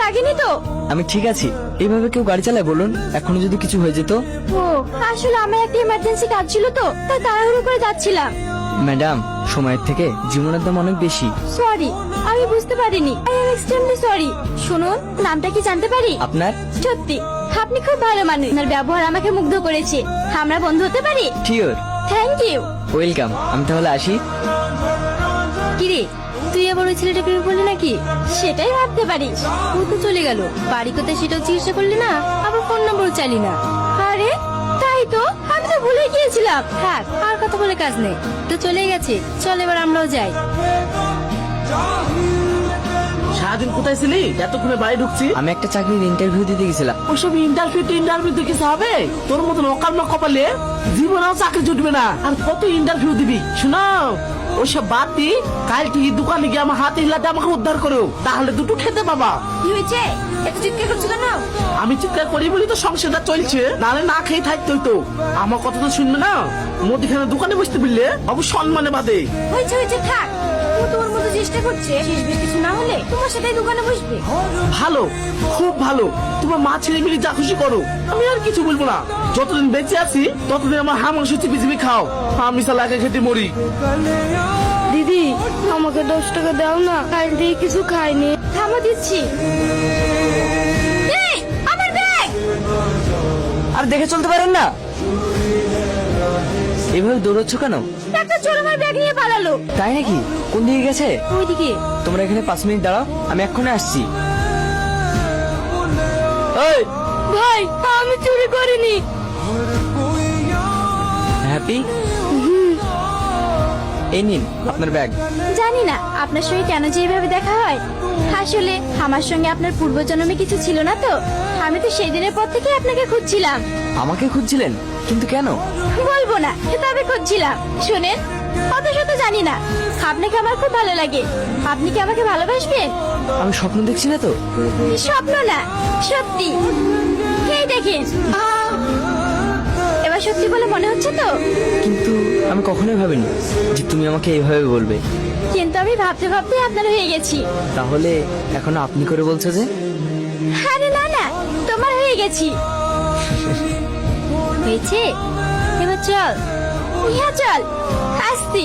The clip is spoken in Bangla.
লাগেনি তো? আমি ঠিক আছি। এইভাবে কেউ গাড়ি চালায় বলুন? এখনো যদি কিছু হয়ে যেত। ও আসলে আমার একটা ইমার্জেন্সি কাজ ছিল তো, তাই তাড়াহুড়ো করে যাচ্ছিলাম। ম্যাডাম, সময়ের থেকে জীবনের দাম অনেক বেশি। সরি, আমি বুঝতে পারিনি। I am extremely sorry. শুনুন, নামটা কি জানতে পারি? আপনার? সত্যি আপনি খুব ভালো মানুষ। আপনার ব্যবহার আমাকে মুগ্ধ করেছে। আমরা বন্ধু হতে পারি? শিওর। Thank you. ওয়েলকাম। আমি তাহলে আসি। কিরে, তুই আবার ওই ছেলেটা প্রেমে পড়লি নাকি? সেটাই ভাবতে পারিস। ও তো চলে গেল, বাড়ি কোথায় সেটাও চিকিৎসা করলি না, আবার ফোন নম্বর চাইলি না। আরে তাই তো, আমি তো ভুলে গিয়েছিলাম। থাক, আর কথা বলে কাজ নেই, তো চলে গেছে। চল এবার আমরাও যাই। সারাদিন কোথায় ছিলি? এতক্ষণে বাড়ি ঢুকছি। আমি একটা চাকরির ইন্টারভিউ দিতে গেছিলাম। ওসব ইন্টারভিউ কিছু হবে? তোর মতন অকাল কপালে জীবনেও চাকরি জুটবে না। আর কত ইন্টারভিউ দিবি? শোনো, ওসব বাদ দি, কাল তুই দোকানে গিয়ে আমার হাতে হিলাতে আমাকে উদ্ধার করো, তাহলে দুটো খেতে পাবা। কি হয়েছে? এত চিৎকার করছো কেন? আমি চিৎকার করি বলি তো সংসারটা চলছে, নাহলে না খেয়ে থাকতোই তো। আমার কথা তো শুনবে না। মুদিখানা দোকানে বসতে বললে অবশ্য সম্মানে বাদে। হয়েছে থাক। ও তোমার মতো চেষ্টা করছে, শেষ বেশ কিছু না হলে তোমার সাথেই দোকানে বসবে। ভালো, খুব ভালো। তোমার মা ছেলে মিলে যা খুশি করো, আমি আর কিছু বলবো না। যতদিন বেঁচে আছি ততদিন আমার হা মাংস চিপি চিপি খাও, আমি সালাকে খেতে মরি। দিদি, আমাকে 10 টাকা দাও না, কাল দিয়ে কিছু খাইনি। থামো, দিচ্ছি। এই, আমার ব্যাগ! আর দেখে চলতে পারেন না? এভাবে দৌড়চ্ছ কেন? একটা চোর আমার ব্যাগ নিয়ে পালালো। তাই নাকি? কোন দিকে গেছে? ওইদিকে। তোমরা এখানে 5 মিনিট দাঁড়াও, আমি এক্ষুনি আসছি। এই ভাই, আমি চুরি করিনি। হ্যাপি, এই নিন আপনার ব্যাগ। জানি না আপনার সঙ্গে কেন যে এইভাবে দেখা হয়। আসলে আমার সঙ্গে আপনার পূর্বজন্মে কিছু ছিল না তো। আমি তো সেই দিনের পর থেকে আপনাকে খুঁজছিলাম। আমাকে খুঁজছিলেন? কিন্তু কেন? বলবো না, তবে খুঁজছিলাম। শুনেন, অত শত জানি না, আপনাকে আমার খুব ভালো লাগে। আপনি কি আমাকে ভালোবাসবেন? আমি স্বপ্ন দেখছি না তো? স্বপ্ন না, সত্যি। এই দেখেন, এবার সত্যি বলে মনে হচ্ছে তো? কিন্তু আমি কখনোই ভাবিনি যে তুমি আমাকে এইভাবে বলবে। কিন্তু আমি ভাবতে ভাবতে আপনার হয়ে গেছি। তাহলে এখন আপনি করে বলছো যে? আরে না না, তোমার হয়ে গেছি। হয়েছে, এবার চল। ইহা চল, আসছি।